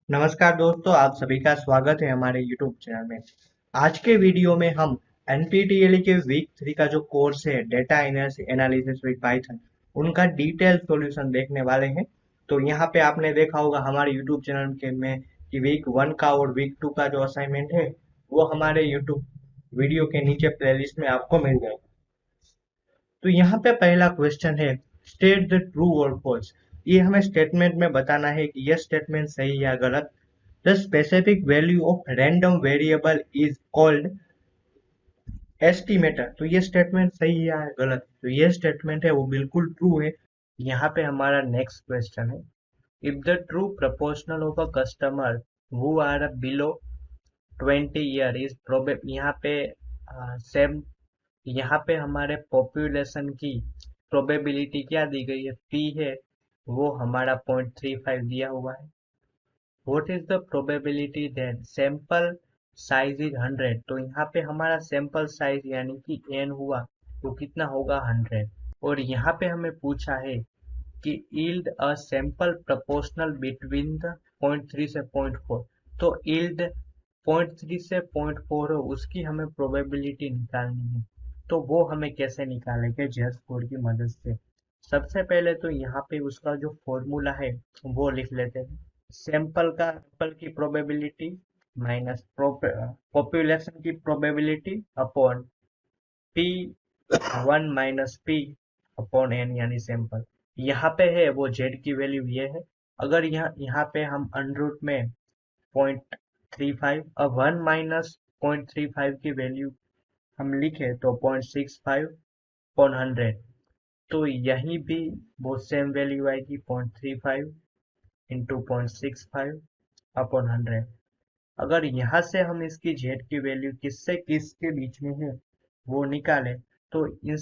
नमस्कार दोस्तों, आप सभी का स्वागत है हमारे YouTube चैनल में। आज के वीडियो में हम NPTEL के वीक 3 का जो कोर्स है डेटा एनालिसिस विद पाइथन, उनका डिटेल सॉल्यूशन देखने वाले हैं। तो यहाँ पे आपने देखा होगा हमारे YouTube चैनल के में कि वीक 1 का और वीक 2 का जो असाइनमेंट है वो हमारे YouTube वीडियो के नीचे प्लेलिस्ट में आपको मिल जाएगा। तो यहाँ पे पहला क्वेश्चन है, स्टेट द ट्रू और फॉल्स। ये हमें स्टेटमेंट में बताना है कि यह स्टेटमेंट सही या गलत। The specific value of random variable is called estimator. तो ये स्टेटमेंट सही है या गलत? तो ये स्टेटमेंट है वो बिल्कुल ट्रू है। यहाँ पे हमारा नेक्स्ट क्वेश्चन है, if the true proportional of a customer who are below 20 year is probable. यहाँ पे सेम, यहाँ पे हमारे पॉपुलेशन की प्रोबेबिलिटी क्या दी गई है, पी है, वो हमारा 0.35 दिया हुआ है। What is the probability that sample size is 100। तो यहाँ पे हमारा सैंपल साइज यानी कि एन हुआ तो कितना होगा 100। और यहाँ पे हमें पूछा है कि yield a sample proportional between the 0.3 से 0.4। तो यील्ड 0.3 से 0.4 हो उसकी हमें प्रोबेबिलिटी निकालनी है। तो वो हमें कैसे निकालेंगे? जेड स्कोर की मदद से। सबसे पहले तो यहाँ पे उसका जो फॉर्मूला है वो लिख लेते हैं। सैंपल की प्रोबेबिलिटी माइनस पॉपुलेशन की probability upon P 1 minus P upon N यानी सैंपल। यहाँ पे है वो जेड की वैल्यू ये है। अगर यहाँ पे हम अंडर में 0.35, अब 1 माइनस 0.35 की वैल्यू हम लिखे तो 0.65 अपॉन 100। तो यहीं भी वो सेम वैल्यू आएगी 0.35 इंटू 0.65 अपॉन 100। अगर यहाँ से हम इसकी जेड की वैल्यू किससे किसके बीच में है वो निकाले तो इन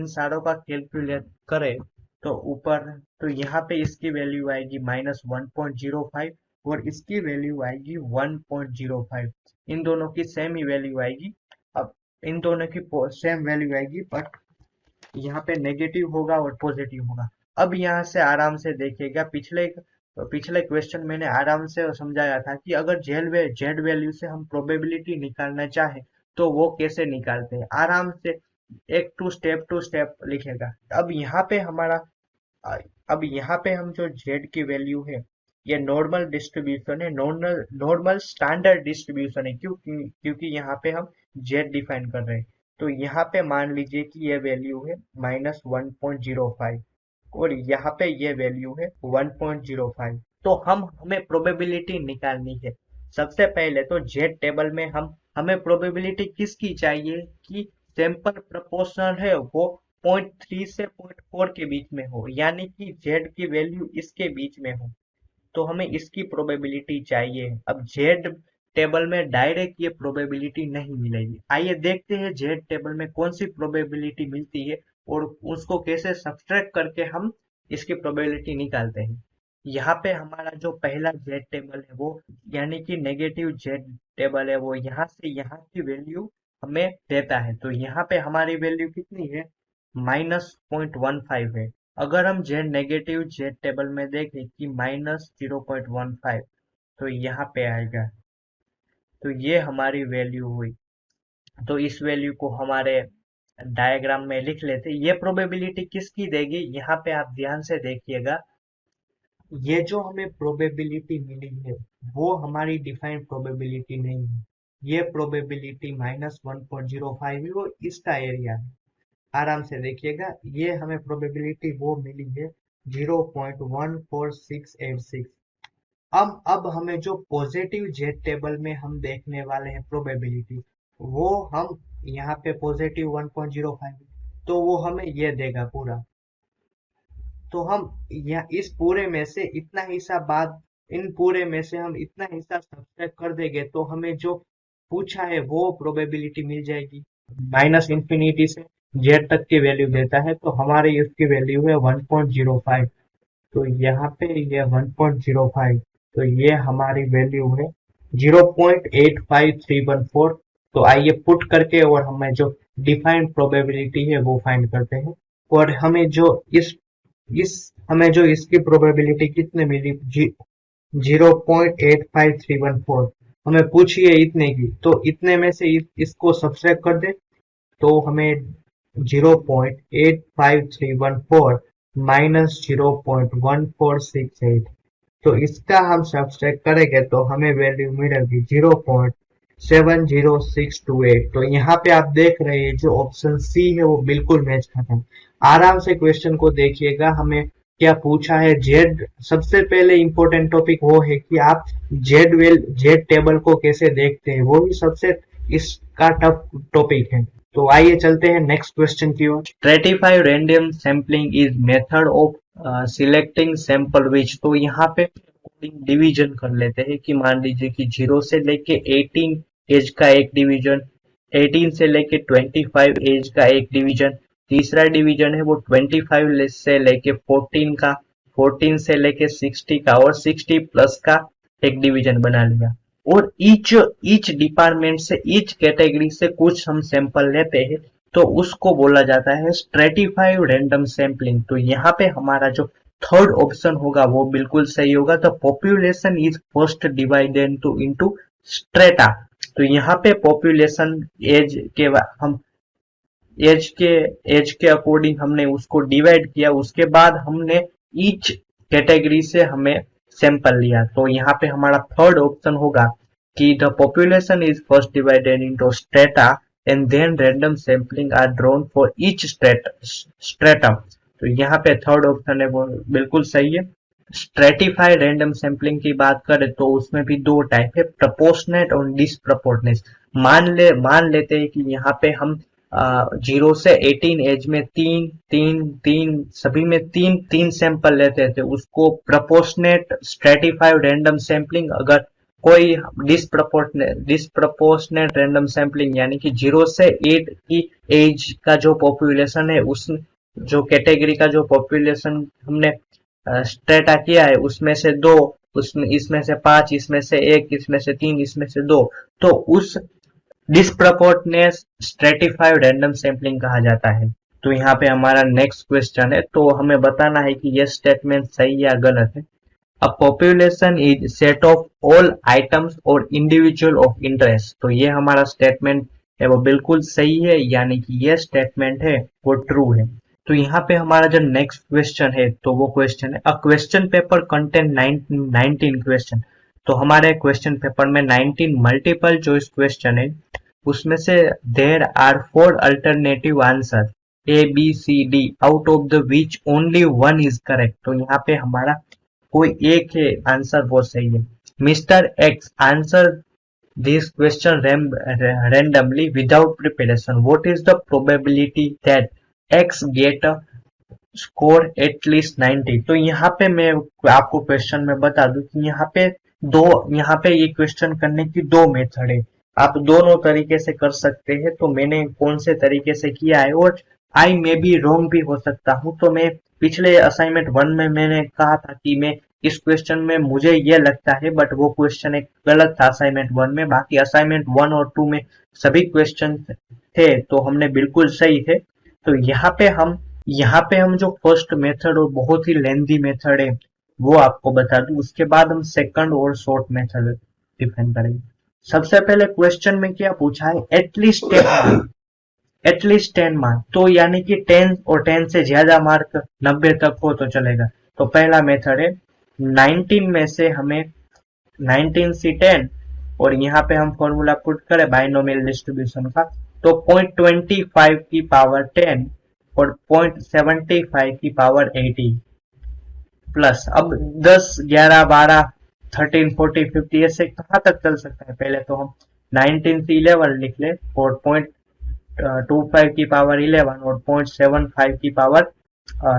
सारों का कैलकुलेट करें तो ऊपर, तो यहाँ पे इसकी वैल्यू आएगी -1.05 और इसकी वैल्यू आएगी 1.05। इन दोनों की सेम ही वैल्यू आएगी। अब इन दोनों की सेम वैल्यू आएगी बट यहाँ पे नेगेटिव होगा और पॉजिटिव होगा। अब यहाँ से आराम से देखिएगा, पिछले क्वेश्चन मैंने आराम से समझाया था कि अगर जेड वैल्यू से हम प्रोबेबिलिटी निकालना चाहे तो वो कैसे निकालते हैं। आराम से एक टू स्टेप लिखेगा। अब यहाँ पे हम जो जेड की वैल्यू है ये नॉर्मल डिस्ट्रीब्यूशन है, नॉर्मल स्टैंडर्ड डिस्ट्रीब्यूशन है। क्योंकि यहाँ पे हम जेड डिफाइन कर रहे हैं। तो यहाँ पे मान लीजिए कि ये वैल्यू है -1.05 और यहाँ पे ये वैल्यू है 1.05। तो हमें प्रोबेबिलिटी निकालनी है। सबसे पहले तो जेड टेबल में हमें प्रोबेबिलिटी किसकी चाहिए कि सैंपल प्रोपोर्शनल है वो 0.3 से 0.4 के बीच में हो, यानी कि जेड की वैल्यू इसके बीच में हो। तो हमें इसकी प्रोबेबिलिटी चाहिए। अब जेड टेबल में डायरेक्ट ये प्रोबेबिलिटी नहीं मिलेगी। आइए देखते हैं जेड टेबल में कौन सी प्रोबेबिलिटी मिलती है और उसको कैसे सब्सट्रैक्ट करके हम इसकी प्रोबेबिलिटी निकालते हैं। यहाँ पे हमारा जो पहला जेड टेबल है वो यानी कि नेगेटिव जेड टेबल है, वो यहाँ से यहाँ की वैल्यू हमें देता है। तो यहाँ पे हमारी वैल्यू कितनी है? -0.15 है। अगर हम जेड नेगेटिव जेड टेबल में देखें कि -0.15 तो यहाँ पे आएगा। तो ये हमारी वैल्यू हुई। तो इस वैल्यू को हमारे डायग्राम में लिख लेते। ये प्रोबेबिलिटी किसकी देगी? यहाँ पे आप ध्यान से देखिएगा, ये जो हमें प्रोबेबिलिटी मिली है वो हमारी डिफाइंड प्रोबेबिलिटी नहीं है। ये प्रोबेबिलिटी -1.05 है, वो इसका एरिया है। आराम से देखिएगा, ये हमें प्रोबेबिलिटी वो मिली है 0.14686। अब हमें जो पॉजिटिव जेड टेबल में हम देखने वाले हैं प्रोबेबिलिटी, वो हम यहाँ पे पॉजिटिव 1.05 तो वो हमें ये देगा पूरा। तो हम यहाँ इस पूरे में से इतना हिस्सा बाद, इन पूरे में से हम इतना हिस्सा सब्ट्रैक्ट कर देंगे तो हमें जो पूछा है वो प्रोबेबिलिटी मिल जाएगी। माइनस इंफिनिटी से जेड तक की वैल्यू देता है तो हमारी इसकी वैल्यू है 1.05। तो यहाँ पे ये 1.05, तो ये हमारी वैल्यू है 0.85314। तो आइए पुट करके और हमें जो डिफाइंड प्रोबेबिलिटी है वो फाइंड करते हैं। और हमें जो इस हमें जो इसकी प्रोबेबिलिटी कितने मिली, 0.85314 हमें पूछी है इतने की, तो इतने में से इसको सब्सट्रैक्ट कर दे तो हमें 0.85314 माइनस 0.1468, तो इसका हम सब्सट्रैक्ट करेंगे तो हमें वैल्यू मिलेगी 0.70628। तो यहाँ पे आप देख रहे हैं जो ऑप्शन सी है वो बिल्कुल मैच खाता है। आराम से क्वेश्चन को देखिएगा, हमें क्या पूछा है। जेड सबसे पहले इंपॉर्टेंट टॉपिक वो है कि आप जेड टेबल को कैसे देखते हैं, वो ही सबसे इसका टफ टॉपिक है। तो आइए चलते हैं नेक्स्ट क्वेश्चन की ओर। Stratify random sampling is method of selecting sample which. तो यहाँ पे डिवीजन कर लेते हैं कि मान लीजिए कि 0 से लेके 18 एज का एक डिवीजन, 18 से लेके 25 एज का एक डिवीजन, तीसरा डिवीजन है वो 25 से लेके 14 का, 14 से लेके 60 का और 60 प्लस का एक डिवीजन बना लिया। और ईच डिपार्टमेंट से, ईच कैटेगरी से कुछ हम सैंपल लेते हैं तो उसको बोला जाता है स्ट्रेटिफाइड रैंडम सैंपलिंग। तो यहाँ पे हमारा जो थर्ड ऑप्शन होगा वो बिल्कुल सही होगा। तो population is first divided into strata. तो यहाँ पे पॉपुलेशन एज के हम एज के अकॉर्डिंग हमने उसको डिवाइड किया, उसके बाद हमने ईच कैटेगरी से हमें सैंपल लिया। तो यहाँ पे हमारा थर्ड ऑप्शन होगा कि the population is first divided into strata and then random sampling are drawn for each stratum. तो यहाँ पे थर्ड ऑप्शन है वो बिल्कुल सही है। स्ट्रेटिफाइड रैंडम सैंपलिंग की बात करें तो उसमें भी दो टाइप है, प्रपोर्शनेट और डिसप्रपोर्शनेट। मान लेते हैं कि यहाँ पे हम 0 से 18 एज में तीन तीन तीन सभी में तीन तीन सैंपल लेते थे, उसको प्रपोर्शनेट स्ट्रेटिफाइड रैंडम सैंपलिंग। अगर कोई डिसप्रपोर्शनेट रैंडम सैंपलिंग यानी कि 0 से 8 की एज का जो पॉपुलेशन है, उस जो कैटेगरी का जो पॉपुलेशन हमने स्ट्रेटा किया है उसमें से दो, उसमें इसमें से 5, इसमें से 1, इसमें से 3, इसमें से 2, तो उस डिसप्रपोर्शनेट स्ट्रेटिफाइड रैंडम सैंपलिंग कहा जाता है। तो यहाँ पे हमारा नेक्स्ट क्वेश्चन है, तो हमें बताना है कि यह स्टेटमेंट सही या गलत है। A population is set of all items और इंडिविजुअल ऑफ इंटरेस्ट। तो ये हमारा स्टेटमेंट है वो बिल्कुल सही है, यानी कि ये स्टेटमेंट है वो ट्रू है। तो यहाँ पे हमारा जो नेक्स्ट क्वेश्चन है तो वो क्वेश्चन है a question paper contain 19 question. तो हमारे क्वेश्चन पेपर में 19 मल्टीपल चॉइस क्वेश्चन है, उसमें से there are 4 alternative answer A B C D out of the which only one is correct. तो यहाँ पे हमारा कोई एक है आंसर वो सही है। Mister x answer this question randomly without preparation. What is the probability that X get a score at least 90। तो यहाँ पे मैं आपको क्वेश्चन में बता दूं कि यहाँ पे ये क्वेश्चन करने की दो मेथड है, आप दोनों तरीके से कर सकते हैं। तो मैंने कौन से तरीके से किया है, और आई मे बी रॉन्ग भी हो सकता हूँ। तो मैं पिछले असाइनमेंट 1 में मैंने कहा था कि मैं इस क्वेश्चन में मुझे ये लगता है, बट वो क्वेश्चन एक गलत था असाइनमेंट 1 में। बाकी असाइनमेंट 1 और 2 में सभी क्वेश्चन थे तो हमने बिल्कुल सही थे। तो यहाँ पे हम जो फर्स्ट मेथड और बहुत ही लेंथी मेथड है वो आपको बता दूं, उसके बाद हम सेकंड और शॉर्ट मेथड डिफाइन करेंगे। सबसे पहले क्वेश्चन में क्या पूछा है, एटलीस्ट 10 मार्क, एटलीस्ट 10 मार्क। तो यानी कि 10 और 10 से ज्यादा मार्क 90 तक हो तो चलेगा। तो पहला मेथड है 19 में से हमें 19C10 और यहाँ पे हम फॉर्मूला पुट करें बाइनोमियल डिस्ट्रीब्यूशन का, तो 0.25 की पावर 10 और 0.75 की पावर 80 प्लस। अब 10, 11, 12, 13, 14, 50 ऐसे कहाँ तक चल सकता है। पहले तो हम 19 से 11 लिख ले और 0.25 की पावर 11 और 0.75 की पावर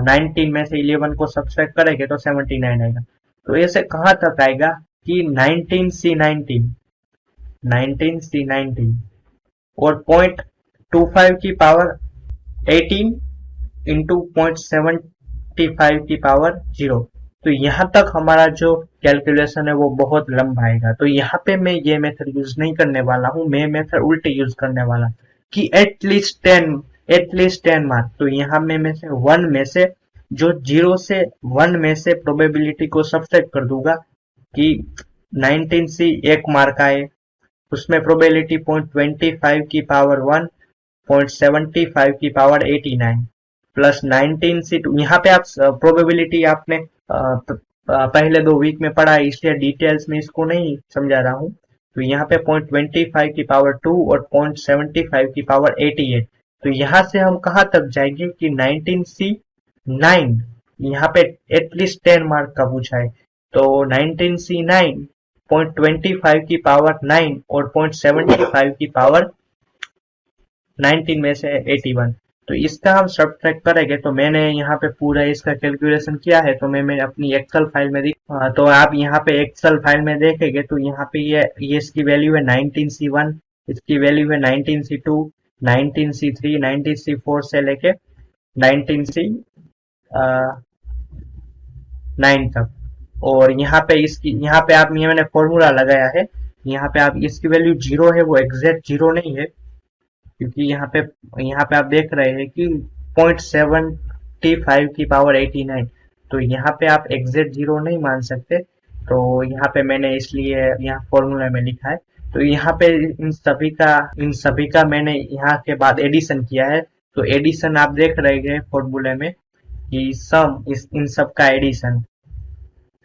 19 में से 11 को सब्सट्रैक्ट करेंगे तो 79 आएगा। तो ऐसे कहाँ तक आएगा कि 19C19 और 0.25 की पावर 18 इंटू 0.75 की पावर 0। तो यहाँ तक हमारा जो कैलकुलेशन है वो बहुत लंबा आएगा। तो यहाँ पे मैं ये मेथड यूज नहीं करने वाला हूँ, मैं मेथड उल्टे यूज करने वाला कि एटलीस्ट 10 मार्क। तो यहाँ में से 1 में से जो 0 से 1 में से प्रोबेबिलिटी को सब्सट्रैक्ट कर दूंगा कि 19C एक मार्क आए, उसमें प्रोबेबिलिटी 0.25 की पावर 1, 0.75 की पावर 89 प्लस 19C2। यहाँ पे आप प्रोबेबिलिटी आपने पहले 2 वीक में पढ़ा है, इसलिए डिटेल्स में इसको नहीं समझा रहा हूँ। तो यहाँ पे 0.25 की पावर 2 और 0.75 की पावर 88। तो यहाँ से हम कहाँ तक जाएंगे कि 19C9, यहाँ पे एटलीस्ट 10 मार्क का पूछा है, तो 19C9 0.25 की पावर 9 और 0.75 की पावर 19 में से 81। तो इसका हम सब्ट्रैक्ट करेंगे, तो मैंने यहाँ पे पूरा इसका कैलकुलेशन किया है, तो मैं अपनी एक्सेल फाइल में तो आप यहाँ पे एक्सेल फाइल में देखेंगे तो यहाँ पे ये इसकी वैल्यू है 19C1, इसकी वैल्यू है 19C2, 19C3, 19C4 से लेके 19C9 तक। और यहाँ पे आप ये मैंने फॉर्मूला लगाया है, यहाँ पे आप इसकी वैल्यू 0 है, वो एग्जैक्ट 0 नहीं है, क्योंकि यहाँ पे आप देख रहे हैं कि 0.75 की पावर 89। तो यहाँ पे आप एग्जैक्ट 0 नहीं मान सकते, तो यहाँ पे मैंने इसलिए यहाँ फॉर्मूला में लिखा है। तो यहाँ पे इन सभी का मैंने यहाँ के बाद एडिशन किया है। तो एडिशन आप देख रहे हैं फॉर्मूले में कि सम इन सब का एडिशन।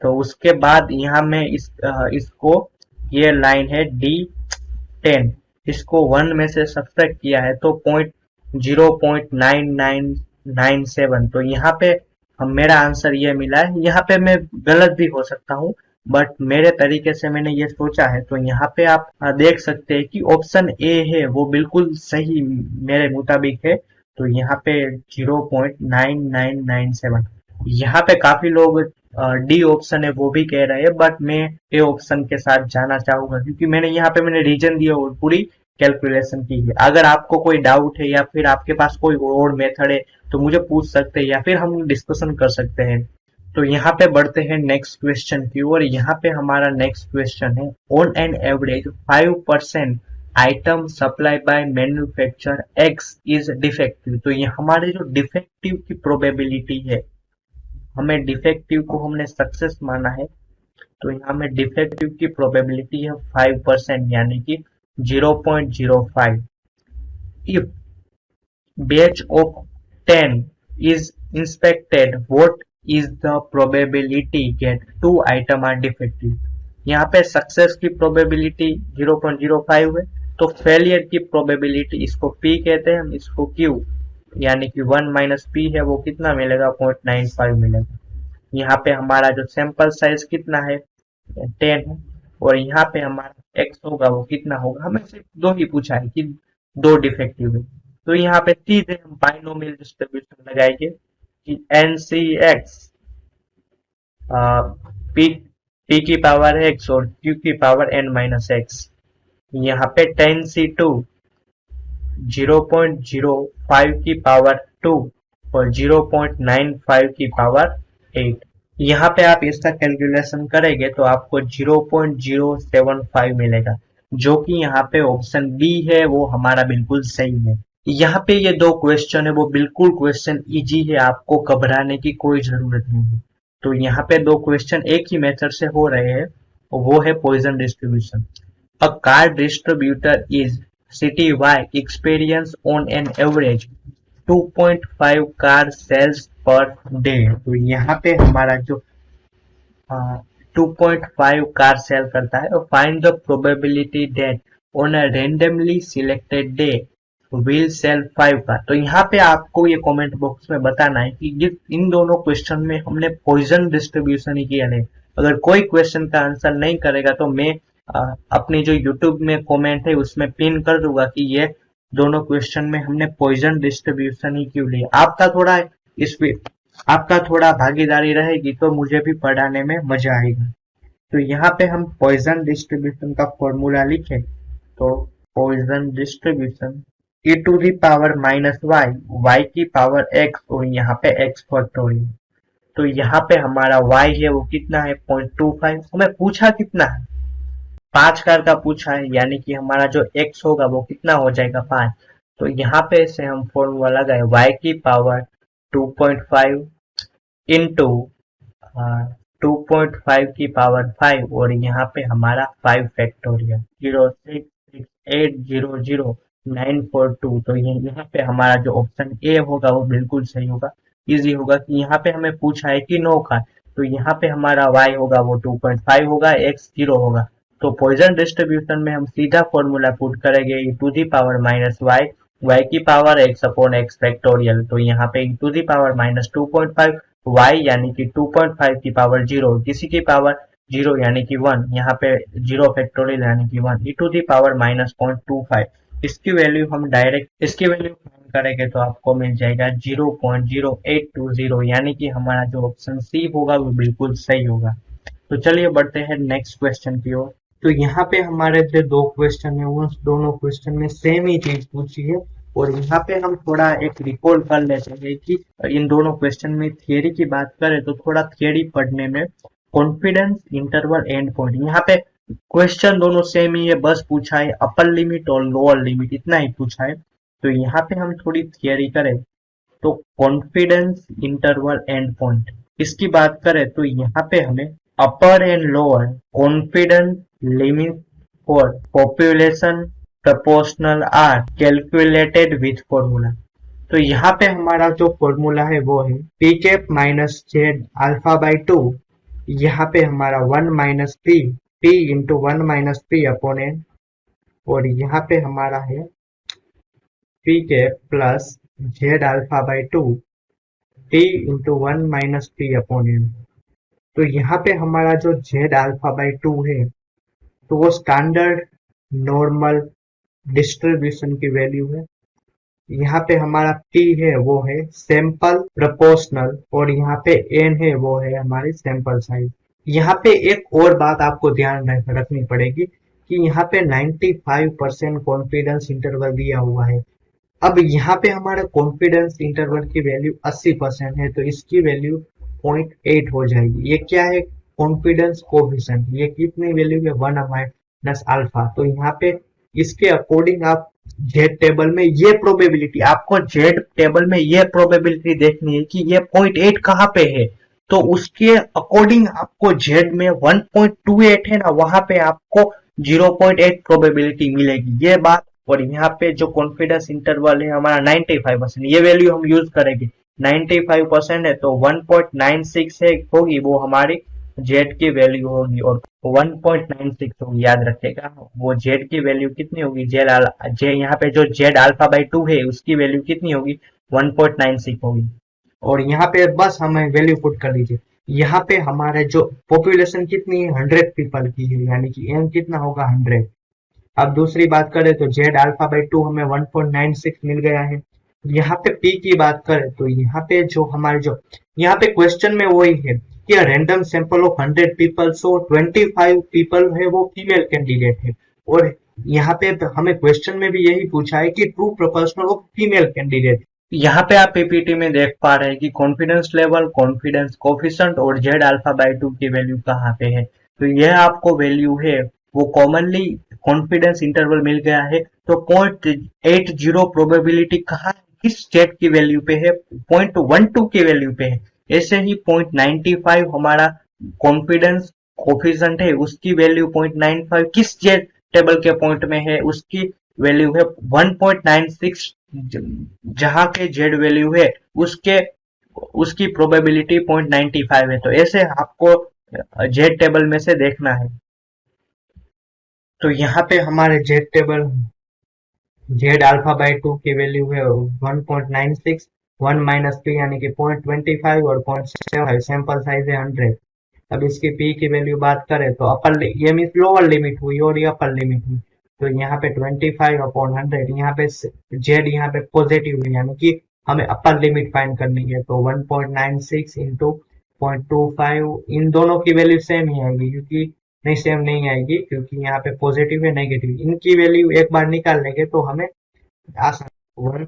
तो उसके बाद यहाँ में इसको, ये लाइन है D10, इसको 1 में से सब्ट्रैक्ट किया है तो 0.9997। तो यहाँ पे मेरा आंसर ये मिला है। यहाँ पे मैं गलत भी हो सकता हूँ, बट मेरे तरीके से मैंने ये सोचा है। तो यहाँ पे आप देख सकते हैं कि ऑप्शन ए है वो बिल्कुल सही मेरे मुताबिक है। तो यहाँ पे 0.9997। यहाँ पे काफी लोग डी ऑप्शन है वो भी कह रहे हैं, बट मैं ए ऑप्शन के साथ जाना चाहूंगा, क्योंकि मैंने रीजन दिया और पूरी कैलकुलेशन की है। अगर आपको कोई डाउट है या फिर आपके पास कोई और मेथड है तो मुझे पूछ सकते हैं, या फिर हम डिस्कशन कर सकते हैं। तो यहाँ पे बढ़ते हैं नेक्स्ट क्वेश्चन की ओर। यहाँ पे हमारा नेक्स्ट क्वेश्चन है, on an average 5% item supply bye manufacture x is defective. तो ये हमारे जो डिफेक्टिव की प्रोबेबिलिटी है, हमें डिफेक्टिव को हमने सक्सेस माना है, तो यहाँ में डिफेक्टिव की प्रोबेबिलिटी है 5%, यानी कि 0.05। If batch of 10 is inspected, what is the probability that 2 item are defective। यहाँ पे सक्सेस की प्रोबेबिलिटी 0.05 है, तो फेलियर की प्रोबेबिलिटी, इसको P कहते हैं हम, इसको Q, यानी कि 1 माइनस P है, वो कितना मिलेगा, 0.95 मिलेगा। यहाँ पे हमारा जो सैंपल साइज कितना है, 10 है, और यहाँ पे हमारा x होगा वो कितना होगा, हमें सिर्फ 2 ही पूछा है कि 2 डिफेक्टिव है। तो यहाँ पे सीधे हम बाइनोमियल डिस्ट्रीब्यूशन लगाएंगे कि NCX P की पावर x और Q की पावर n माइनस x। यहाँ पे 10C2 0.05 की पावर 2 और 0.95 की पावर 8। यहाँ पे आप इसका कैलकुलेशन करेंगे तो आपको 0.075 मिलेगा, जो कि यहाँ पे ऑप्शन बी है वो हमारा बिल्कुल सही है। यहाँ पे ये 2 क्वेश्चन है वो बिल्कुल क्वेश्चन इजी है, आपको घबराने की कोई जरूरत नहीं है। तो यहाँ पे 2 क्वेश्चन एक ही मेथड से हो रहे हैं, वो है Poisson distribution. A car distributor is city Y experience on an average 2.5 car sales per day. तो यहाँ पे हमारा जो 2.5 कार सेल करता है, और find the probability that on a randomly selected day will sell 5 car. तो यहाँ पे आपको ये कमेंट बॉक्स में बताना है कि इन दोनों क्वेश्चन में हमने पॉइजन डिस्ट्रीब्यूशन ही किया है। अगर कोई क्वेश्चन का आंसर नहीं करेगा तो मैं अपनी जो यूट्यूब में कमेंट है उसमें पिन कर दूंगा कि ये दोनों क्वेश्चन में हमने पॉइजन डिस्ट्रीब्यूशन ही क्यों लिया। आपका थोड़ा भागीदारी रहेगी तो मुझे भी पढ़ाने में मजा आएगा। तो यहाँ पे हम पॉइजन डिस्ट्रीब्यूशन का फॉर्मूला लिखे, तो Poisson distribution e to the power minus Y, Y की पावर x, और यहाँ पे x फैक्टोरियल। तो यहाँ पे हमारा y है वो कितना है, 0.25। हमें पूछा कितना है, 5 कार का पूछा है, यानी कि हमारा जो x होगा वो कितना हो जाएगा, 5। तो यहाँ पे से हम फॉर्मूला लगाए y की पावर 2.5 इंटू 2.5 की पावर 5 और यहाँ पे हमारा 5 फैक्टोरियल 066800942। तो ये यहाँ पे हमारा जो ऑप्शन ए होगा वो बिल्कुल सही होगा, इजी होगा कि यहाँ पे हमें पूछा है कि 9 का, तो यहाँ पे हमारा y होगा वो 2.5 होगा, x 0 होगा। तो पॉइजन डिस्ट्रीब्यूशन में हम सीधा फॉर्मूला पुट करेंगे e to the power minus y, y की power x upon x factorial. तो यहाँ पे e to the power minus 2.5 y यानी कि 2.5 की पावर 0, किसी की पावर 0 यानी कि 1, यहाँ पे 0 फैक्टोरियल यानी कि 1, e to the power minus 0.25। इसकी वैल्यू हम डायरेक्ट इसकी वैल्यू फाइंड करेंगे तो आपको मिल जाएगा 0.0820, यानी कि हमारा जो ऑप्शन सी होगा वो बिल्कुल सही होगा। तो चलिए बढ़ते हैं नेक्स्ट क्वेश्चन की ओर। तो यहाँ पे हमारे जो दो क्वेश्चन है उन दोनों क्वेश्चन में सेम ही चीज पूछी है, और यहाँ पे हम थोड़ा एक रिकॉल कर लेते हैं कि इन दोनों क्वेश्चन में थियरी की बात करें तो थोड़ा थियरी पढ़ने में कॉन्फिडेंस इंटरवल एंड पॉइंट, यहाँ पे क्वेश्चन दोनों सेम ही है, बस पूछा है अपर लिमिट और लोअर लिमिट, इतना ही पूछा है। तो यहाँ पे हम थोड़ी थियरी करें तो कॉन्फिडेंस इंटरवल एंड पॉइंट, इसकी बात करें तो यहाँ पे हमें upper and lower confidence limit for population proportional are calculated with formula. तो यहाँ पे हमारा जो फॉर्मूला है वो है P cap minus Z alpha by 2, यहाँ पे हमारा 1 minus P into 1 minus P upon N, और यहाँ पे हमारा है P cap plus Z alpha by 2 T into 1 minus P upon N. तो यहाँ पे हमारा जो जेड अल्फा बाई 2 है तो वो स्टैंडर्ड नॉर्मल डिस्ट्रीब्यूशन की वैल्यू है, यहाँ पे हमारा p है वो है सैंपल प्रोपोर्शनल, और यहाँ पे n है वो है हमारी सैंपल साइज। यहाँ पे एक और बात आपको ध्यान रखनी पड़ेगी कि यहाँ पे 95% कॉन्फिडेंस इंटरवल दिया हुआ है। अब यहाँ पे हमारा कॉन्फिडेंस इंटरवल की वैल्यू 80% है, तो इसकी वैल्यू 0.8 हो जाएगी। ये क्या है? Confidence coefficient. ये कितनी वैल्यू है? 1 माइनस अल्फा। तो यहाँ पे इसके अकॉर्डिंग आप जेड टेबल में ये प्रोबेबिलिटी, आपको जेड टेबल में ये प्रोबेबिलिटी देखनी है कि ये 0.8 कहाँ पे है, तो उसके अकॉर्डिंग आपको जेड में 1.28 है ना, वहां पे आपको 0.8 प्रोबेबिलिटी मिलेगी, ये बात। और यहाँ पे जो कॉन्फिडेंस इंटरवल है हमारा 95%, ये वैल्यू हम यूज करेंगे। 95% है तो 1.96 है होगी वो हमारी जेड की वैल्यू होगी, और 1.96 होगी, याद रखिएगा। वो जेड की वैल्यू कितनी होगी? यहाँ पे जो जेड अल्फा बाई 2 है उसकी वैल्यू कितनी होगी? 1.96 होगी। और यहाँ पे बस हमें वैल्यू पुट कर दीजिए। यहाँ पे हमारे जो पॉपुलेशन कितनी है? 100 पीपल की है, यानी कि एन कितना होगा? 100। अब दूसरी बात करें तो जेड अल्फा बाई 2 हमें 1.96 मिल गया है। यहाँ पे पी की बात करें तो यहाँ पे जो हमारे जो यहाँ पे क्वेश्चन में वही है कि random sample of 100 people, so 25 people है वो फीमेल कैंडिडेट है, और यहाँ पे हमें क्वेश्चन में भी यही पूछा है कि true proportional of female candidate. यहाँ पे आप पीपीटी में देख पा रहे हैं कि कॉन्फिडेंस लेवल, कॉन्फिडेंस कोफिशिएंट और जेड अल्फा बाई 2 की वैल्यू कहाँ पे है। तो यह आपको वैल्यू है वो कॉमनली कॉन्फिडेंस इंटरवल मिल गया है। तो 0.80 प्रोबेबिलिटी कहाँ किस जेड की वैल्यू पे है? 0.12 की वैल्यू पे है। ऐसे ही 0.95 हमारा कॉन्फिडेंस कोफिशिएंट है, उसकी वैल्यू 0.95 किस जेड टेबल के पॉइंट में है? उसकी वैल्यू है 1.96, जहां के जेड वैल्यू है उसकी प्रोबेबिलिटी 0.95 है। तो ऐसे आपको जेड टेबल में से देखना है। तो यहाँ पे हमारे Z table Z alpha by 2 की वैल्यू है 1.96, 1 माइनस पी यानी कि 0.25 और 0.75, सैंपल साइज है 100। अब इसकी पी की वैल्यू बात करें तो अपर, ये मीन लोअर लिमिट हुई और ये अपर लिमिट हुई। तो यहाँ पे 25 अपॉन 100, यहाँ पे जेड यहाँ पे पॉजिटिव है, यानी कि हमें अपर लिमिट फाइंड करनी है। तो 1.96 इंटू 0.25, इन दोनों की वैल्यू सेम ही आएगी, क्योंकि नहीं सेम नहीं आएगी क्योंकि यहाँ पे पॉजिटिव है नेगेटिव, इनकी वैल्यू एक बार निकाल लेंगे तो हमें आसान 1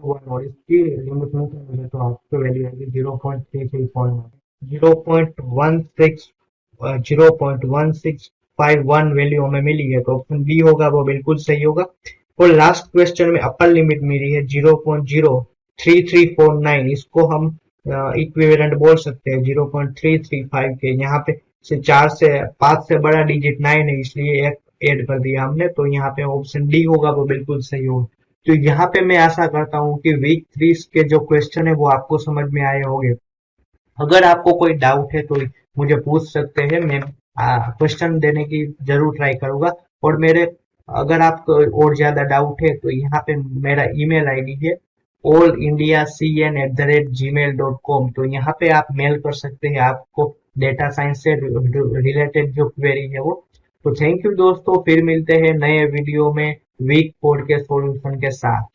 और इसकी लिमिट निकालेंगे तो आपको वैल्यू आएगी 0.1651 वैल्यू हमें मिली है। तो ऑप्शन बी होगा वो बिल्कुल सही होगा। और लास्ट क्वेश्चन में अपर लिमिट मिली है 0.03349, इसको हम इक्विवेलेंट बोल सकते हैं 0.335 के। यहाँ पे से 5 से बड़ा डिजिट 9 है, इसलिए एक ऐड कर दिया हमने, तो यहाँ पे ऑप्शन डी होगा वो बिल्कुल सही होगा। तो यहाँ पे मैं आशा करता हूँ कि वीक 3 के जो क्वेश्चन है वो आपको समझ में आए होंगे। अगर आपको कोई डाउट है तो मुझे पूछ सकते हैं, मैं क्वेश्चन देने की जरूर ट्राई करूंगा। और मेरे अगर आपको और ज्यादा डाउट है तो यहाँ पे मेरा ईमेल आईडी है allindiacn@gmail.com, तो यहाँ पे आप मेल कर सकते हैं आपको डेटा साइंस से रिलेटेड जो क्वेरी है वो। तो थैंक यू दोस्तों, फिर मिलते हैं नए वीडियो में वीक कोड के सॉल्यूशन के साथ।